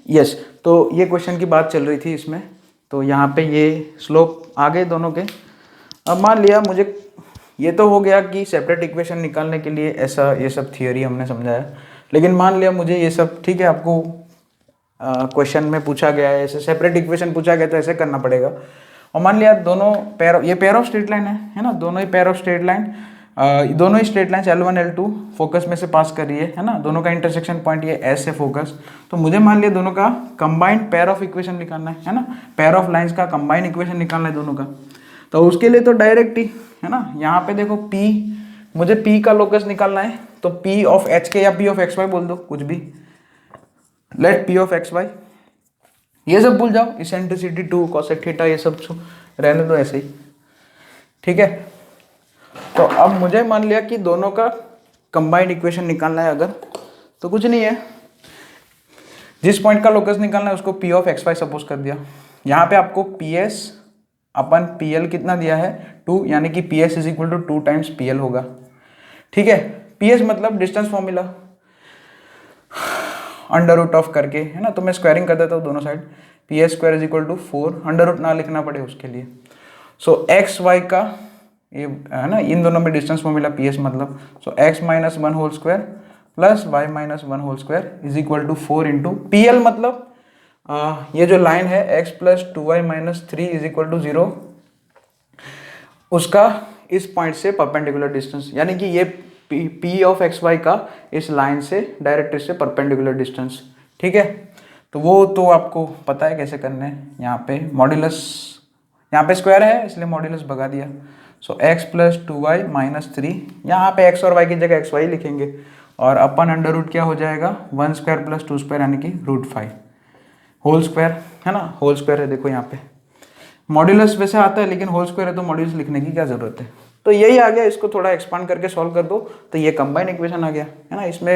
Yes, तो ये question की बात चल रही थी इसमें, तो यहाँ पे ये स्लोप आ गए दोनों के। अब मान लिया मुझे, ये तो हो गया कि सेपरेट इक्वेशन निकालने के लिए ऐसा ये सब थियोरी हमने समझाया, लेकिन मान लिया मुझे ये सब ठीक है, आपको क्वेश्चन में पूछा गया है, ऐसे सेपरेट इक्वेशन पूछा गया तो ऐसे करना पड़ेगा। और मान लिया दोनों पैर, ये पेयर ऑफ स्ट्रेट लाइन है ना, दोनों ही पेयर ऑफ स्ट्रेट लाइन, दोनों ही straight line L1 L2 focus में से पास कर रही है ना, दोनों का इंटरसेक्शन पॉइंट ये S है फोकस। तो मुझे मान लिया दोनों का कंबाइंड पेयर ऑफ इक्वेशन निकालना है ना, पेयर ऑफ लाइंस का कंबाइंड इक्वेशन निकालना है दोनों का। तो उसके लिए तो डायरेक्ट ही है ना, यहाँ पे देखो P, मुझे P का लोकस निकालना है, तो P ऑफ एच के या P ऑफ एक्स वाई बोल दो कुछ भी, let P of X Y, ये सब भूल जाओ, इसेंट्रिसिटी 2 कोसेक थीटा ये सब रहने दो ऐसे ही, ठीक है। तो अब मुझे मान लिया कि दोनों का कंबाइंड इक्वेशन निकालना है अगर, तो कुछ नहीं है, जिस पॉइंट का लोकस निकालना है उसको P of X Y suppose कर दिया। यहाँ पे आपको PS अपन PL कितना दिया है 2, यानी कि PS is equal to 2 times PL होगा, ठीक है। PS मतलब distance formula under root of करके है ना, तो मैं स्क्वायरिंग कर देता हूँ दोनों side, PS square is equal to 4, under root ना लिखना पड़े उसके लिए। सो एक्स वाई का ये है ना, इन दोनों में डिस्टेंस फॉर्मूला PS मतलब, so x minus 1 whole square plus y minus 1 whole square is equal to 4 into PL मतलब ये जो लाइन है x plus 2y minus 3 is equal to 0, उसका इस पॉइंट से परपेंडिकुलर डिस्टेंस, यानी कि ये P ऑफ एक्स वाई का इस लाइन से डायरेक्ट्रिक्स से परपेंडिकुलर डिस्टेंस, ठीक है। तो वो तो आपको पता है कैसे करना है, यहाँ पे मॉड्यूलस, यहाँ पे स्क्वायर है इसलिए मॉड्यूलस भगा दिया, सो x प्लस 2y माइनस 3, यहाँ पे x और y की जगह xy लिखेंगे, और अपन अंडर रूट क्या हो जाएगा 1 स्क्वायर प्लस 2 स्क्वायर यानी कि रूट 5 होल स्क्वायर है ना, होल स्क्वायर है देखो यहाँ पे, मॉड्यूलस वैसे आता है लेकिन होल स्क्वायर है तो मॉड्यूलस लिखने की क्या जरूरत है। तो यही आ गया, इसको थोड़ा एक्सपांड करके सॉल्व कर दो तो ये कंबाइन इक्वेशन आ गया है ना, इसमें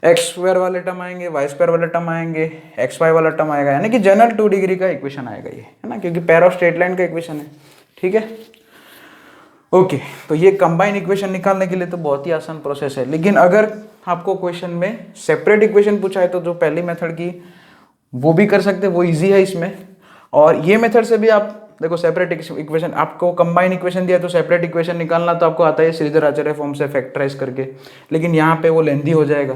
एक्स स्क्वायर वाले टर्म आएंगे, वाई स्क्वायर वाले टर्म आएंगे, एक्स वाई वाला टर्म आएगा, यानी कि जनरल 2 डिग्री का इक्वेशन आएगा ये है ना, क्योंकि पेयर ऑफ स्ट्रेट लाइन का इक्वेशन है, ठीक है। ओके, तो ये कंबाइन इक्वेशन निकालने के लिए तो बहुत ही आसान प्रोसेस है, लेकिन अगर आपको क्वेश्चन में सेपरेट इक्वेशन पूछा है तो जो पहली मेथड की वो भी कर सकते हैं, वो इजी है इसमें। और ये मेथड से भी आप देखो सेपरेट इक्वेशन, आपको कंबाइन इक्वेशन दिया तो सेपरेट इक्वेशन निकालना तो आपको आता है श्रीधर आचार्य फॉर्म से फैक्टराइज करके, लेकिन यहाँ पे वो लेंदी हो जाएगा,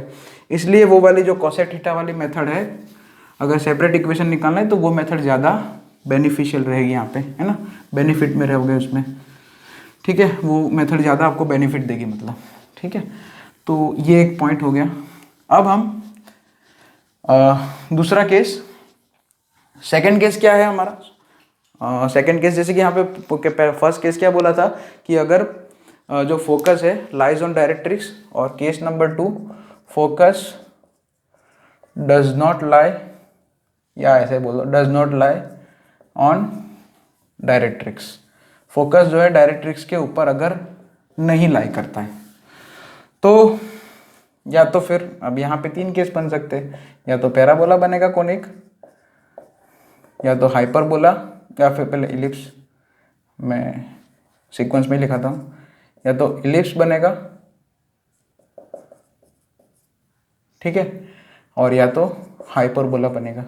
इसलिए वो वाली जो कोसेक थीटा वाली मेथड है, अगर सेपरेट इक्वेशन निकालना है तो वो मेथड ज़्यादा बेनिफिशियल रहेगी यहाँ पे है ना, बेनिफिट में रहोगे उसमें, ठीक है, वो मेथड ज़्यादा आपको बेनिफिट देगी मतलब, ठीक है। तो ये एक पॉइंट हो गया। अब हम दूसरा केस, सेकंड केस क्या है हमारा, सेकंड केस जैसे कि यहाँ पे फर्स्ट केस क्या बोला था कि अगर जो फोकस है लाइज ऑन डायरेक्ट्रिक्स, और case number 2 focus does not lie, या ऐसे बोलो does not lie on directrix, focus जो है डायरेक्ट्रिक्स के ऊपर अगर नहीं लाई करता है, तो या तो फिर अब यहाँ पे 3 केस बन सकते हैं, या तो पैराबोला बनेगा कोनिक, या तो हाइपरबोला, या फिर पहले इलिप्स, मैं सीक्वेंस में लिखाता हूँ, या तो इलिप्स बनेगा, ठीक है, और या तो हाइपरबोला बनेगा,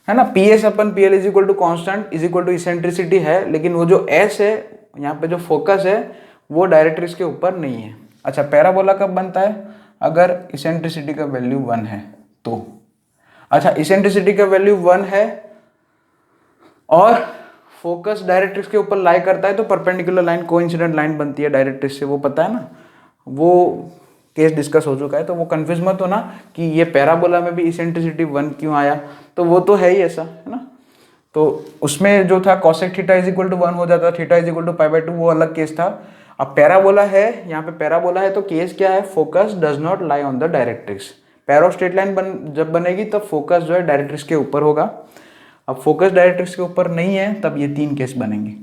है ना। PS अपन PL is equal to constant is equal to eccentricity है, लेकिन वो जो S है यहाँ पे जो फोकस है वो डायरेक्ट्रिक्स के ऊपर नहीं है। अच्छा, पैराबोला कब बनता है, अगर इसेंट्रिसिटी का वैल्यू 1 है तो, अच्छा इसेंट्रिसिटी का वैल्यू 1 है और फोकस डायरेक्ट्रिक्स के ऊपर लाई करता है तो परपेंडिकुलर लाइन कोइंसिडेंट लाइन बनती है डायरेक्ट्रिक्स से, वो पता है ना, वो केस डिस्कस हो चुका है, तो वो कंफ्यूज मत होना कि ये पैराबोला में भी इसेंट्रिसिटी 1 क्यों आया, तो वो तो है ही ऐसा है ना। तो उसमें जो था cosec theta is equal to 1 हो जाता, थीटा इज इक्वल टू π/2, वो अलग केस था। अब पैराबोला है, यहाँ पे पैराबोला है तो केस क्या है, focus does not lie on the directrix, pair of straight line जब बनेगी तब फोकस जो है डायरेक्ट्रिक्स के ऊपर होगा, अब फोकस डायरेक्ट्रिक्स के ऊपर नहीं है तब ये 3 केस बनेंगे।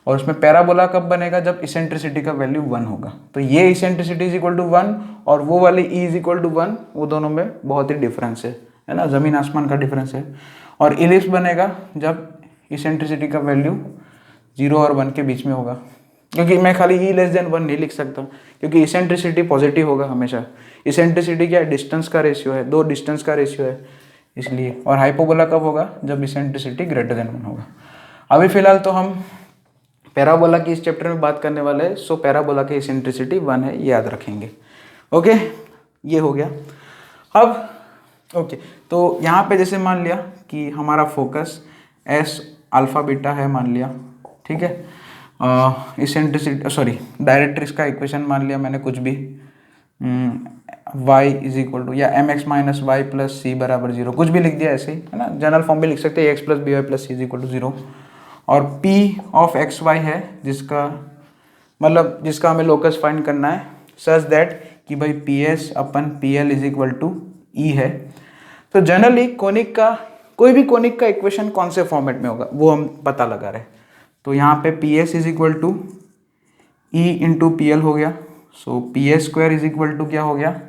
और उसमें पैराबोला कब बनेगा, जब इसेंट्रिसिटी का वैल्यू 1 होगा, तो ये इसेंट्रिसिटी इज इक्वल टू 1 और वो वाली E इज इक्वल टू 1, वो दोनों में बहुत ही डिफरेंस है ना, जमीन आसमान का डिफरेंस है। और इलिप्स बनेगा जब इसेंट्रिसिटी का वैल्यू 0 और 1 के बीच में होगा, क्योंकि मैं खाली E <1 नहीं लिख सकता, क्योंकि इसेंट्रिसिटी पॉजिटिव होगा हमेशा, इसेंट्रिसिटी क्या है, डिस्टेंस का रेशियो है, दो डिस्टेंस का रेशियो है इसलिए। और हाइपोबोला कब होगा, जब इसेंट्रिसिटी ग्रेटर देन 1 होगा। अभी फिलहाल तो हम पैराबोला की इस चैप्टर में बात करने वाले हैं। सो पैराबोला की इसेंट्रिसिटी 1 है, ये याद रखेंगे। ओके, ये हो गया। अब ओके, तो यहाँ पे जैसे मान लिया कि हमारा फोकस एस अल्फा बीटा है मान लिया, ठीक है। इसेंट्रिसिटी सॉरी डायरेक्ट्रिक्स का इक्वेशन मान लिया मैंने कुछ भी, y इज इक्वल टू या M X minus Y plus C बराबर 0, कुछ भी लिख दिया ऐसे ही, है ना। जनरल फॉर्म भी लिख सकते हैं, x plus B y plus c is equal to 0। और p ऑफ एक्स वाई है जिसका मतलब जिसका हमें लोकस फाइंड करना है, सच दैट कि भाई पी एस अपन P L is equal to E है। तो जनरली कोनिक का कोई भी कोनिक का इक्वेशन कौन से फॉर्मेट में होगा वो हम पता लगा रहे हैं। तो यहाँ पे P S is equal to E into P L हो गया। So P S square is equal to क्या हो गया,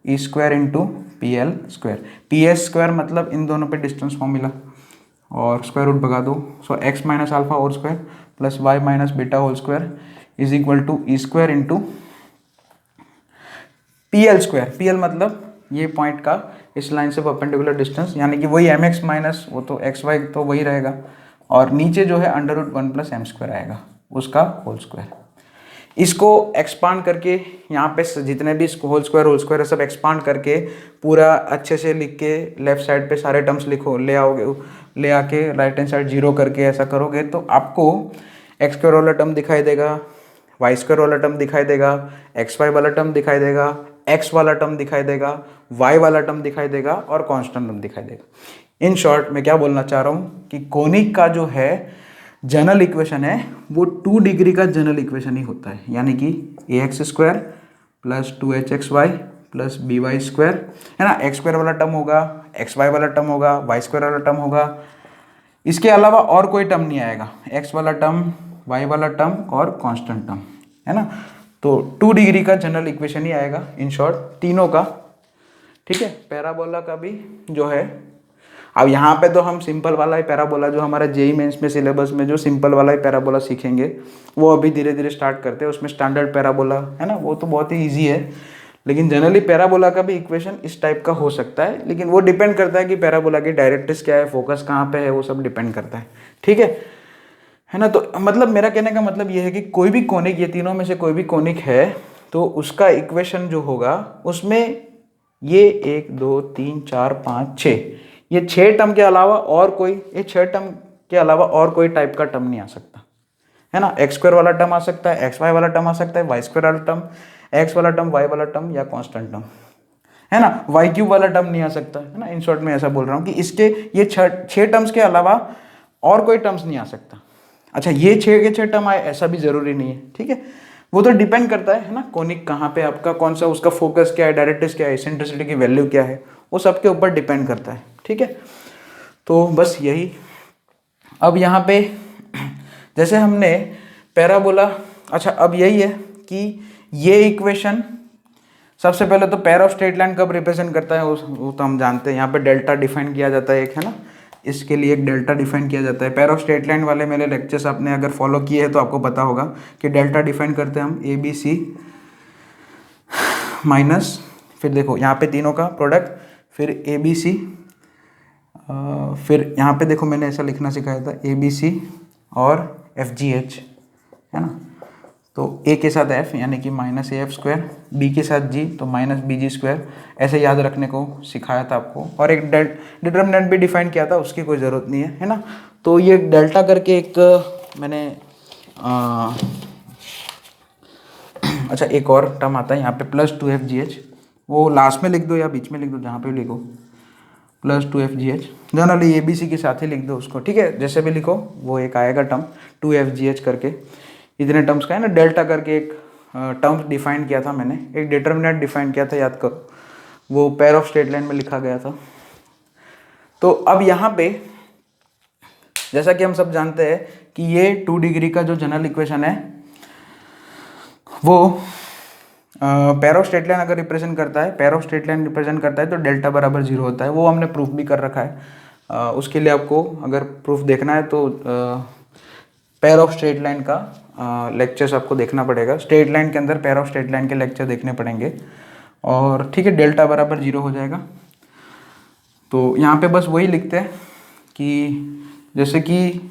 E square into P L square. P S square मतलब इन दोनों पे डिस्टेंस फॉर्मूला और स्क्वायर रूट भगा दो। So X minus alpha whole square plus Y minus beta whole square is equal to E square into P L square. P L मतलब ये point का इस लाइन से परपेंडिकुलर डिस्टेंस, यानी कि वही एम एक्स माइनस वो तो एक्स वाई तो वही रहेगा, और नीचे जो है under root 1 plus m square आएगा उसका होल स्क्वायर। इसको एक्सपांड करके यहाँ पे जितने भी होल स्क्वायर सब एक्सपांड करके पूरा अच्छे से लिख के लेफ्ट साइड पे सारे टर्म्स लिखो, ले आके राइट हैंड साइड 0 करके ऐसा करोगे तो आपको एक्स स्क्वायर वाला टर्म दिखाई देगा, वाई स्क्वायर वाला टर्म दिखाई देगा, एक्स वाई वाला टर्म दिखाई देगा, एक्स वाला टर्म दिखाई देगा, वाई वाला टर्म दिखाई देगा और कांस्टेंट टर्म दिखाई देगा। इन शॉर्ट मैं क्या बोलना चाह रहा हूँ कि कोनिक का जो है जनरल इक्वेशन है वो 2 डिग्री का जनरल इक्वेशन ही होता है, यानी कि A X square plus 2hxy plus B Y square, है ना। एक्स स्क्वायर वाला टर्म होगा, एक्स वाई वाला टर्म होगा, वाई स्क्वायर वाला टर्म होगा, इसके अलावा और कोई टर्म नहीं आएगा, एक्स वाला टर्म, वाई वाला टर्म और कांस्टेंट टर्म, है ना। तो 2 डिग्री का जनरल इक्वेशन ही आएगा इन शॉर्ट तीनों का, ठीक है। पैराबोला का भी जो है, अब यहाँ पे तो हम सिंपल वाला ही पैराबोला जो हमारा जेई मेंस में सिलेबस में जो सिंपल वाला ही पैराबोला सीखेंगे वो अभी धीरे धीरे स्टार्ट करते हैं। उसमें स्टैंडर्ड पैराबोला है ना, वो तो बहुत ही ईजी है, लेकिन जनरली पैराबोला का भी इक्वेशन इस टाइप का हो सकता है, लेकिन वो डिपेंड करता है कि पैराबोला की डायरेक्ट्रिक्स क्या है, फोकस कहाँ पे है, वो सब डिपेंड करता है, ठीक है ना। तो मतलब मेरा कहने का मतलब ये है कि कोई भी कोनिक, ये तीनों में से कोई भी कोनिक है तो उसका इक्वेशन जो होगा उसमें ये 1 2 3 4 5 6 ये 6 टर्म के अलावा और कोई, ये 6 टर्म के अलावा और कोई टाइप का टर्म नहीं आ सकता, है ना। एक्स स्क्वायर वाला टर्म आ सकता है, एक्स वाई वाला टर्म आ सकता है, वाई स्क्वायर वाला टर्म, एक्स वाला टर्म, वाई वाला टर्म या कांस्टेंट टर्म, है ना। वाई क्यूब वाला टर्म नहीं आ सकता, है ना। इन शॉर्ट में ऐसा बोल रहा हूँ कि इसके ये 6 टर्म्स के अलावा और कोई टर्म्स नहीं आ सकता। अच्छा, ये 6 के 6 टर्म आए ऐसा भी जरूरी नहीं है, ठीक है। वो तो डिपेंड करता है ना, कोनिक कहाँ पे आपका कौन सा, उसका फोकस क्या है, डायरेक्ट्रिक्स क्या है, एसेंट्रिसिटी की वैल्यू क्या है, वो सबके ऊपर डिपेंड करता है, ठीक है। तो बस यही। अब यहाँ पे जैसे हमने पैराबोला, अच्छा अब यही है कि ये इक्वेशन सबसे पहले तो पैर ऑफ स्ट्रेट लाइन कब रिप्रेजेंट करता है वो तो हम जानते हैं। यहाँ पे डेल्टा डिफाइन किया जाता है एक, है ना, इसके लिए एक डेल्टा डिफाइन किया जाता है। पैर ऑफ स्ट्रेट लाइन वाले मेरे लेक्चर्स आपने अगर फॉलो किए हैं तो आपको पता होगा कि डेल्टा डिफाइन करते हैं हम ए बी सी माइनस, फिर देखो यहाँ पे तीनों का प्रोडक्ट, फिर ए बी सी, फिर यहाँ पे देखो मैंने ऐसा लिखना सिखाया था ए बी सी और एफ जी एच, है ना। तो ए के साथ एफ यानी कि minus a f square, b के साथ जी तो माइनस बी जी स्क्वायर, ऐसे याद रखने को सिखाया था आपको। और एक डिटर्मिनेंट भी डिफाइन किया था, उसकी कोई ज़रूरत नहीं है ना। तो ये डेल्टा करके एक मैंने अच्छा एक और टर्म आता है यहाँ पे प्लस 2FGH, वो लास्ट में लिख दो या बीच में लिख दो, जहाँ पे लिखो प्लस 2FGH, जनरली ABC के साथ ही लिख दो उसको, ठीक है। जैसे भी लिखो वो एक आएगा टर्म 2FGH करके, इतने टर्म्स का है ना। डेल्टा करके एक टर्म डिफाइन किया था मैंने, एक डिटर्मिनेंट डिफाइन किया था, याद करो, वो पैर ऑफ स्ट्रेट लाइन में लिखा गया था। तो अब यहाँ पे जैसा कि हम सब जानते हैं कि ये 2 डिग्री का जो जनरल इक्वेशन है वो पैर ऑफ स्ट्रेट लाइन अगर रिप्रेजेंट करता है, pair of straight line represent करता है तो डेल्टा बराबर 0 होता है। वो हमने प्रूफ भी कर रखा है। उसके लिए आपको अगर प्रूफ देखना है तो पैर ऑफ स्ट्रेट लाइन का लेक्चर्स आपको देखना पड़ेगा। स्ट्रेट लाइन के अंदर पैर ऑफ स्ट्रेट लाइन के लेक्चर देखने पड़ेंगे, और ठीक है, डेल्टा बराबर 0 हो जाएगा। तो यहाँ पे बस वही लिखते हैं कि जैसे कि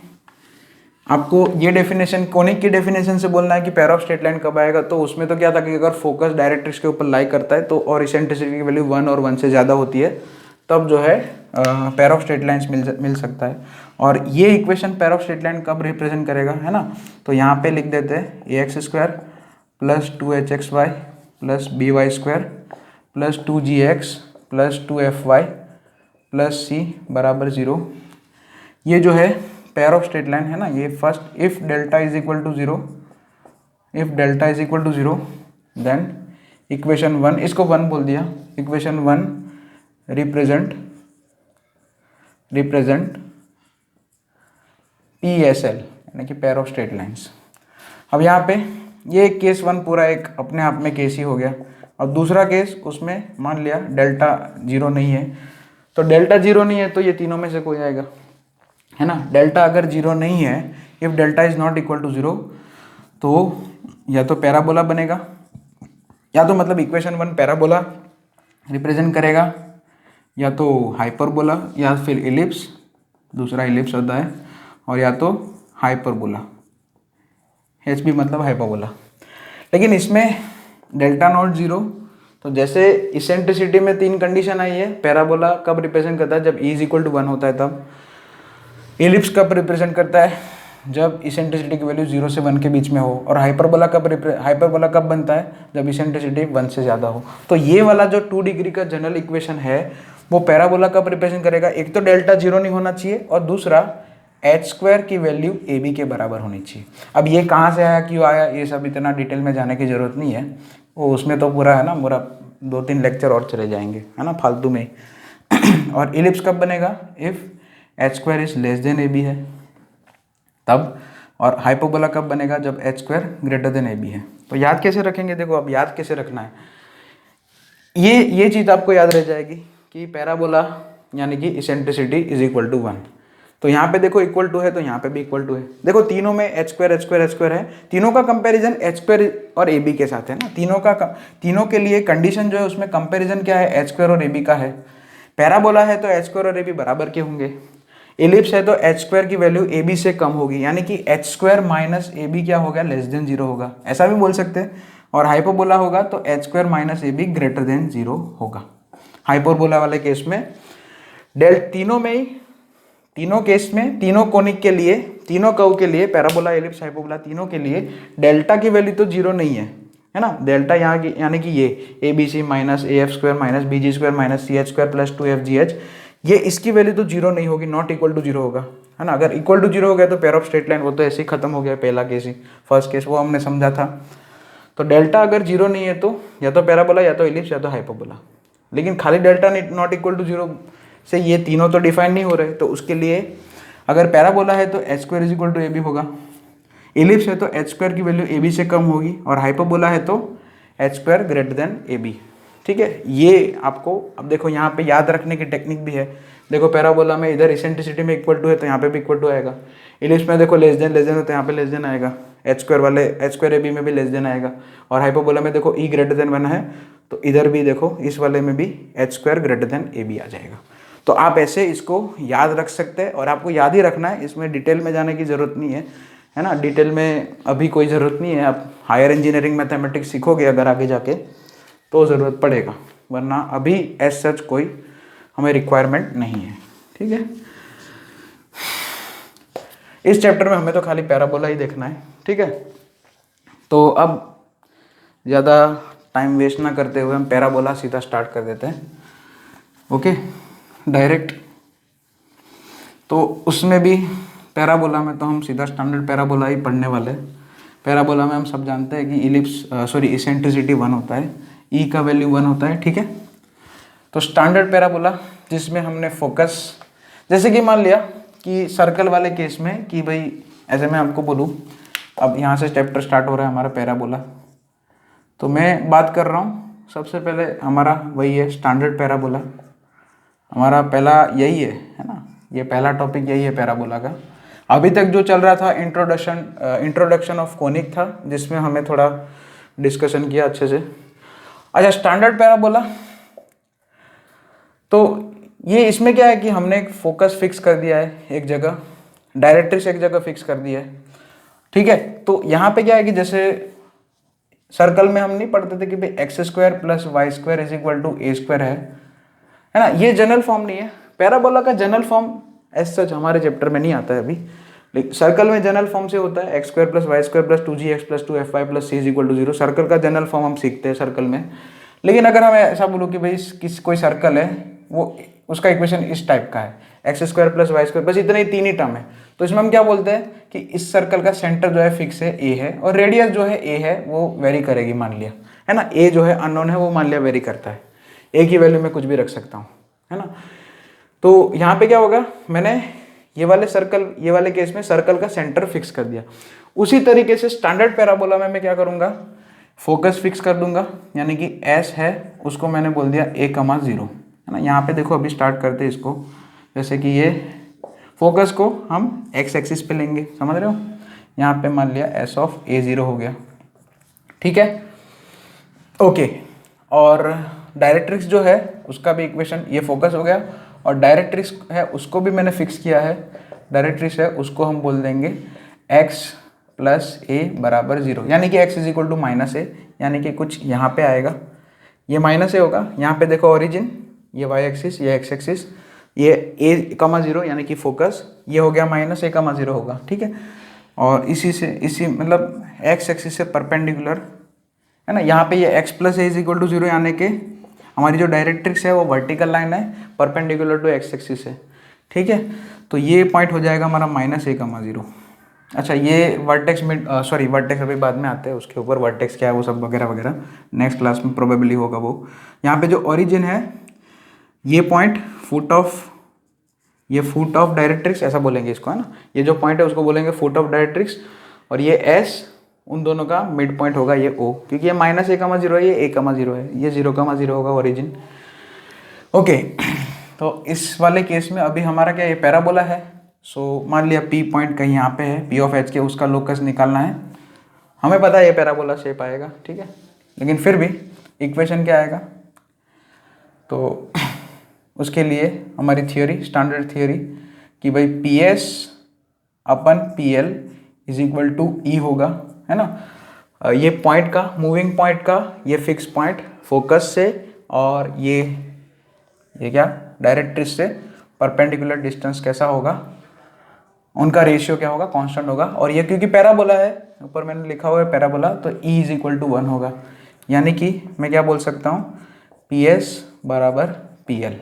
आपको ये डेफिनेशन, कोनिक की डेफिनेशन से बोलना है कि पेयर ऑफ स्ट्रेट लाइन कब आएगा, तो उसमें तो क्या था कि अगर फोकस डायरेक्ट्रिक्स के ऊपर लाई करता है तो और इसेंट्रिसिटी की वैल्यू 1 और 1 से ज़्यादा होती है, तब जो है पेयर ऑफ स्ट्रेट लाइन्स मिल सकता है। और ये equation pair of straight line कब रिप्रेजेंट करेगा, है ना, तो यहाँ पे लिख देते हैं ax² plus 2hxy plus by² plus 2gx plus 2fy plus c बराबर 0। ये जो है पेयर ऑफ स्ट्रेट लाइन है ना, ये first if delta is equal to 0, if delta is equal to 0 then equation 1, इसको 1 बोल दिया, इक्वेशन 1 रिप्रेजेंट PSL यानी कि पेयर ऑफ स्ट्रेट लाइन्स। अब यहाँ पे ये केस 1 पूरा एक अपने आप में केस ही हो गया। और दूसरा केस, उसमें मान लिया डेल्टा 0 नहीं है, तो डेल्टा 0 नहीं है तो ये तीनों में से कोई आएगा, है ना। डेल्टा अगर 0 नहीं है, if delta is not equal to 0, तो या तो पैराबोला बनेगा, या तो मतलब इक्वेशन 1 पैराबोला रिप्रेजेंट करेगा, या तो हाइपरबोला, या फिर इलिप्स, दूसरा इलिप्स होता है, और या तो हाइपरबोला, एच बी मतलब हाइपरबोला। लेकिन इसमें डेल्टा नॉट 0, तो जैसे इसेंट्रिसिटी में 3 कंडीशन आई है, पैराबोला कब रिप्रेजेंट करता है, जब ई इज इक्वल टू 1 होता है तब। इलिप्स कब रिप्रेजेंट करता है, जब इसेंट्रिसिटी की वैल्यू 0 से 1 के बीच में हो। और हाइपरबोला कब बनता है, जब इसेंट्रिसिटी 1 से ज़्यादा हो। तो ये वाला जो 2 डिग्री का जनरल इक्वेशन है, वो पैराबोला कब रिप्रेजेंट करेगा, एक तो डेल्टा 0 नहीं होना चाहिए, और दूसरा h² की वैल्यू AB के बराबर होनी चाहिए। अब ये कहाँ से आया, क्यों आया, ये सब इतना डिटेल में जाने की ज़रूरत नहीं है, वो उसमें तो पूरा है ना, पूरा 2-3 लेक्चर और चले जाएंगे, है ना, फालतू में। और इलिप्स कब बनेगा, if h² is less than AB है तब। और हाइपरबोला कब बनेगा, जब h² ग्रेटर देन AB है। तो याद कैसे रखेंगे, देखो अब याद कैसे रखना है, ये चीज़ आपको याद रह जाएगी कि पैराबोला यानी कि इसेंट्रिसिटी इज इक्वल टू 1। तो यहाँ पे देखो इक्वल टू है, तो यहाँ पे भी इक्वल टू है। देखो तीनों में h² है, तीनों का कंपैरिजन h² और AB के साथ है ना, तीनों के लिए कंडीशन जो है उसमें कंपैरिजन क्या है, h² और AB का है। पैराबोला है तो h² और AB बराबर के होंगे। इलिप्स है तो h² की वैल्यू AB से कम होगी, यानी कि h² माइनस AB क्या होगा, लेस देन 0 होगा, ऐसा भी बोल सकते हैं। और हाइपरबोला होगा तो h² minus AB greater than 0 होगा। हाइपरबोला वाले केस में तीनों केस में, तीनों कोनिक के लिए, तीनों कर्व के लिए, पैराबोला, इलिप्स, हाइपरबोला, तीनों के लिए डेल्टा की वैल्यू तो 0 नहीं है ना। डेल्टा यहाँ की यानी कि ये ABC minus AF² minus BG² minus CH² plus 2FGH, ये इसकी वैल्यू तो 0 नहीं होगी, नॉट इक्वल टू 0 होगा, है ना। अगर इक्वल टू 0 हो गया तो पेयर ऑफ स्ट्रेट लाइन, वो तो ऐसे ही खत्म हो गया, पहला केस ही, फर्स्ट केस वो हमने समझा था। तो डेल्टा अगर 0 नहीं है तो या तो पैराबोला, या तो इलिप्स, या तो हाइपरबोला। लेकिन खाली डेल्टा नॉट इक्वल टू 0 से ये तीनों तो डिफाइन नहीं हो रहे, तो उसके लिए अगर पैराबोला है तो h² is equal to AB होगा, इलिप्स है तो h² की वैल्यू AB से कम होगी, और हाइपरबोला है तो h² ग्रेटर देन AB। ठीक है, ये आपको अब देखो यहाँ पे याद रखने की टेक्निक भी है। देखो पैराबोला में इधर इसेंट्रिसिटी में इक्वल टू है तो यहाँ पे भी इक्वल टू आएगा। इलिप्स में देखो लेस देन है तो यहाँ पे लेस देन आएगा, h² AB में भी लेस देन आएगा। और हाइपरबोला में देखो E ग्रेटर देन 1 है तो इधर भी देखो इस वाले में भी h² ग्रेटर देन AB आ जाएगा। तो आप ऐसे इसको याद रख सकते हैं, और आपको याद ही रखना है, इसमें डिटेल में जाने की ज़रूरत नहीं है ना। डिटेल में अभी कोई ज़रूरत नहीं है, आप हायर इंजीनियरिंग मैथमेटिक्स सीखोगे अगर आगे जाके तो ज़रूरत पड़ेगा, वरना अभी एज सच कोई हमें रिक्वायरमेंट नहीं है। ठीक है, इस चैप्टर में हमें तो खाली पैराबोला ही देखना है। ठीक है, तो अब ज़्यादा टाइम वेस्ट ना करते हुए हम पैराबोला सीधा स्टार्ट कर देते हैं। Okay, direct. तो उसमें भी पैराबोला में तो हम सीधा स्टैंडर्ड पैराबोला ही पढ़ने वाले हैं। पैराबोला में हम सब जानते हैं कि इसेंट्रिसिटी 1 होता है, E का वैल्यू 1 होता है। ठीक है, तो स्टैंडर्ड पैराबोला जिसमें हमने फोकस, जैसे कि मान लिया कि सर्कल वाले केस में कि भाई ऐसे मैं आपको बोलूँ, अब यहाँ से चैप्टर स्टार्ट हो रहा है हमारा पैराबोला, तो मैं बात कर रहा हूँ सबसे पहले हमारा वही है स्टैंडर्ड पैराबोला, हमारा पहला यही है ना, ये पहला टॉपिक यही है पैराबोला का। अभी तक जो चल रहा था इंट्रोडक्शन ऑफ कोनिक था, जिसमें हमें थोड़ा डिस्कशन किया अच्छे से। अच्छा, स्टैंडर्ड पैराबोला, तो ये इसमें क्या है कि हमने एक फोकस फिक्स कर दिया है एक जगह, डायरेक्ट्रिक्स एक जगह फिक्स कर दिया है, ठीक है। तो यहाँ पे क्या है कि जैसे सर्कल में हम नहीं पढ़ते थे कि भाई x square plus Y square is equal to a square है ना, ये जनरल फॉर्म नहीं है। पैराबोला का जनरल फॉर्म एज सच हमारे चैप्टर में नहीं आता है अभी, लेकिन सर्कल में जनरल फॉर्म से होता है x square plus Y square plus 2gx plus 2fy plus c is equal to 0। Circle का जनरल फॉर्म हम सीखते हैं सर्कल में। लेकिन अगर हम ऐसा बोलो कि भाई कोई सर्कल है, वो उसका इक्वेशन इस टाइप का है, x square plus Y square, बस इतने ही 3 ही टर्म है, तो इसमें हम क्या बोलते हैं कि इस सर्कल का सेंटर जो है फिक्स है ए है, और रेडियस जो है ए है वो वेरी करेगी, मान लिया है ना, ए जो है अननोन है वो मान लिया वेरी करता है, ए की वैल्यू में कुछ भी रख सकता हूँ, है ना। तो यहाँ पे क्या होगा, मैंने ये वाले सर्कल, ये वाले केस में सर्कल का सेंटर फिक्स कर दिया। उसी तरीके से स्टैंडर्ड पैराबोला में मैं क्या करूँगा, फोकस फिक्स कर दूंगा, यानी कि एस है उसको मैंने बोल दिया a,0, है ना। यहाँ पे देखो अभी स्टार्ट करते हैं इसको, जैसे कि ये फोकस को हम एक्स एक्सिस पे लेंगे, समझ रहे हो, यहाँ पे मान लिया एस ऑफ a0 हो गया, ठीक है, ओके। और डायरेक्ट्रिक्स जो है उसका भी इक्वेशन, ये फोकस हो गया, और डायरेक्ट्रिक्स है उसको भी मैंने फिक्स किया है, डायरेक्ट्रिक्स है उसको हम बोल देंगे x प्लस ए बराबर 0, यानी कि x is equal to minus A, यानी कि कुछ यहाँ पे आएगा, ये माइनस ए होगा, यहाँ पे देखो ओरिजिन, ये y एक्सिस, ये x एक्सिस, ये a,0 यानी कि फोकस, ये हो गया माइनस a,0 होगा, ठीक है। और इसी मतलब x एक्सिस से परपेंडिकुलर, है ना, यहाँ पे ये x plus A is equal to 0, यानी कि हमारी जो डायरेक्ट्रिक्स है वो वर्टिकल लाइन है परपेंडिकुलर टू x एक्सिस है, ठीक है। तो ये पॉइंट हो जाएगा हमारा माइनस a,0। अच्छा, ये वर्टेक्स मिड, सॉरी वर्टेक्स अभी बाद में आते हैं, उसके ऊपर वर्टेक्स क्या है वो सब वगैरह वगैरह नेक्स्ट क्लास में प्रोबेबली होगा वो। यहाँ पे जो ओरिजिन है ये पॉइंट फुट ऑफ डायरेक्ट्रिक्स ऐसा बोलेंगे इसको, है ना, ये जो पॉइंट है उसको बोलेंगे फुट ऑफ डायरेक्ट्रिक्स, और ये एस उन दोनों का मिड पॉइंट होगा ये ओ, क्योंकि ये माइनस a,0 है, ये a,0 है, ये 0,0 होगा ओरिजिन, ओके। तो इस वाले केस में अभी हमारा क्या, ये पैराबोला है, सो मान लिया P पॉइंट कहीं यहाँ पे है, P ऑफ H के उसका लोकस निकालना है, हमें पता है ये पैराबोला शेप आएगा, ठीक है, लेकिन फिर भी इक्वेशन क्या आएगा, तो उसके लिए हमारी थियोरी, स्टैंडर्ड थियोरी कि भाई PS अपन PL is equal to E होगा, है ना। ये पॉइंट का, मूविंग पॉइंट का ये फिक्स पॉइंट फोकस से, और ये क्या डायरेक्ट्रिक्स से परपेंडिकुलर डिस्टेंस कैसा होगा, उनका रेशियो क्या होगा, कांस्टेंट होगा। और ये क्योंकि पैराबोला है, ऊपर मैंने लिखा हुआ है पैराबोला, तो E इज इक्वल टू 1 होगा, यानी कि मैं क्या बोल सकता हूँ, PS बराबर PL।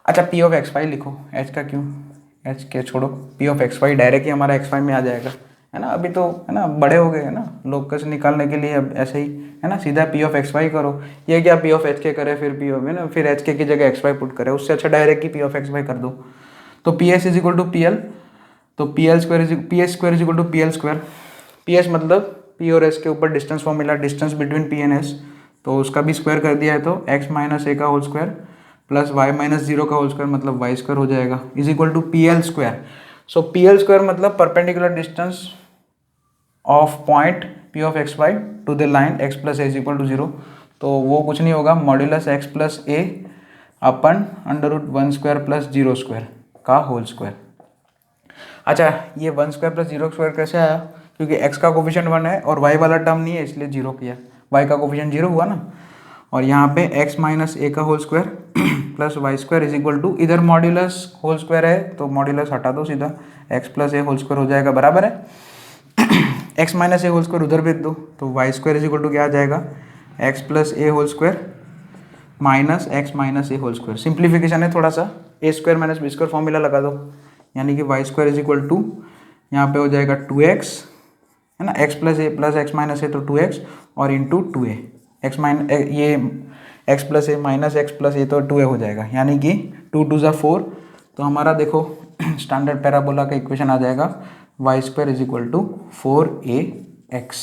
अच्छा, P ऑफ XY लिखो, H का क्यों, H के छोड़ो, P ऑफ XY डायरेक्ट ही हमारा XY में आ जाएगा, है ना। अभी तो है ना बड़े हो गए हैं ना, लोकस निकालने के लिए अब ऐसे ही है ना, सीधा P ऑफ XY करो, ये क्या P ऑफ HK करे, फिर P ऑफ, है ना, फिर HK की जगह XY पुट करे, उससे अच्छा डायरेक्ट ही P ऑफ XY कर दो। तो PS is equal to PL, तो PS square is equal to PL square, PS मतलब P और S के ऊपर distance formula, distance between P and S, तो उसका भी स्क्वायर कर दिया है, तो x माइनस ए का whole square plus y minus 0 का होल स्क्वायर मतलब y स्क्वायर हो जाएगा, is equal to PL square. So PL square मतलब perpendicular distance of point P of XY to the line x plus A is equal to 0, तो वो कुछ नहीं होगा, मॉड्यूलस x प्लस ए अपन under root 1 square plus 0 square का whole square. अच्छा, ये 1 स्क्वायर प्लस 0 स्क्वायर कैसे आया, क्योंकि x का कोफिशिएंट 1 है और y वाला टर्म नहीं है, इसलिए 0 किया, y का कोफिशिएंट 0 हुआ ना, और यहाँ पे x माइनस ए का whole square plus Y square is equal to, इधर मॉड्यूलस होल स्क्वायर है तो मॉड्यूलस हटा दो, सीधा x plus A whole square हो जाएगा, बराबर है x minus A whole square उधर भेज दो, तो Y square is equal to क्या आ जाएगा, x plus A whole square minus X minus A whole square. Simplification है थोड़ा सा, A square minus B square formula लगा दो, यानी कि y square is equal to, यहाँ पे हो जाएगा 2x, है ना, x plus a plus x minus a तो 2x और इंटू 2a, एक्स माइन ये x plus a minus x plus a तो 2a हो जाएगा, यानी कि 2 2 ज़ा 4, तो हमारा देखो स्टैंडर्ड पैराबोला का इक्वेशन आ जाएगा y square is equal to 4ax,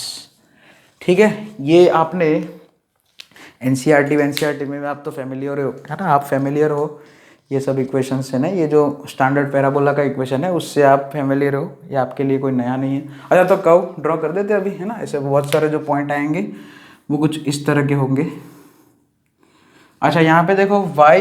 ठीक है। ये आपने एनसीईआरटी में आप तो फैमिलियर हो, है ना, आप फैमिलियर हो ये सब इक्वेशन से ना, ये जो स्टैंडर्ड पैराबोला का इक्वेशन है उससे आप फैमिलियर हो, ये आपके लिए कोई नया नहीं है। अच्छा, तो कर्व ड्रॉ कर देते अभी, है ना, ऐसे बहुत सारे जो पॉइंट आएंगे वो कुछ इस तरह के होंगे। अच्छा यहाँ पे देखो y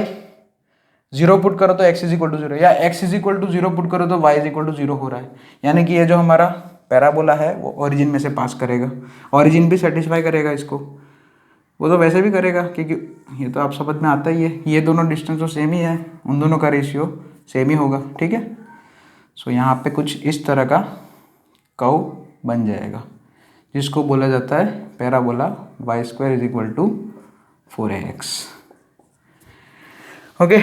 0 पुट करो तो x इज इक्वल टू 0, या x is equal to 0 put करो तो y इज इक्वल टू 0 हो रहा है। यानी कि ये जो हमारा पैराबोला है वो ओरिजिन में से पास करेगा, ओरिजिन भी सेटिस्फाई करेगा इसको, वो तो वैसे भी करेगा क्योंकि ये तो आप समझ में आता ही है, ये दोनों डिस्टेंस तो सेम ही है, उन दोनों का रेशियो सेम ही होगा। ठीक है, सो यहाँ पे कुछ इस तरह का कर्व बन जाएगा जिसको बोला जाता है parabola y² is equal to 4ax। Okay,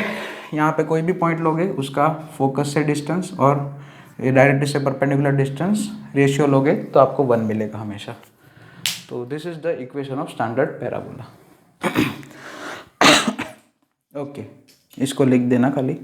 यहाँ पे कोई भी पॉइंट लोगे उसका फोकस से डिस्टेंस और डायरेक्ट्रिक्स से परपेंडिकुलर डिस्टेंस रेशियो लोगे तो आपको 1 मिलेगा हमेशा। तो this is the equation of standard parabola. Okay, इसको लिख देना खाली।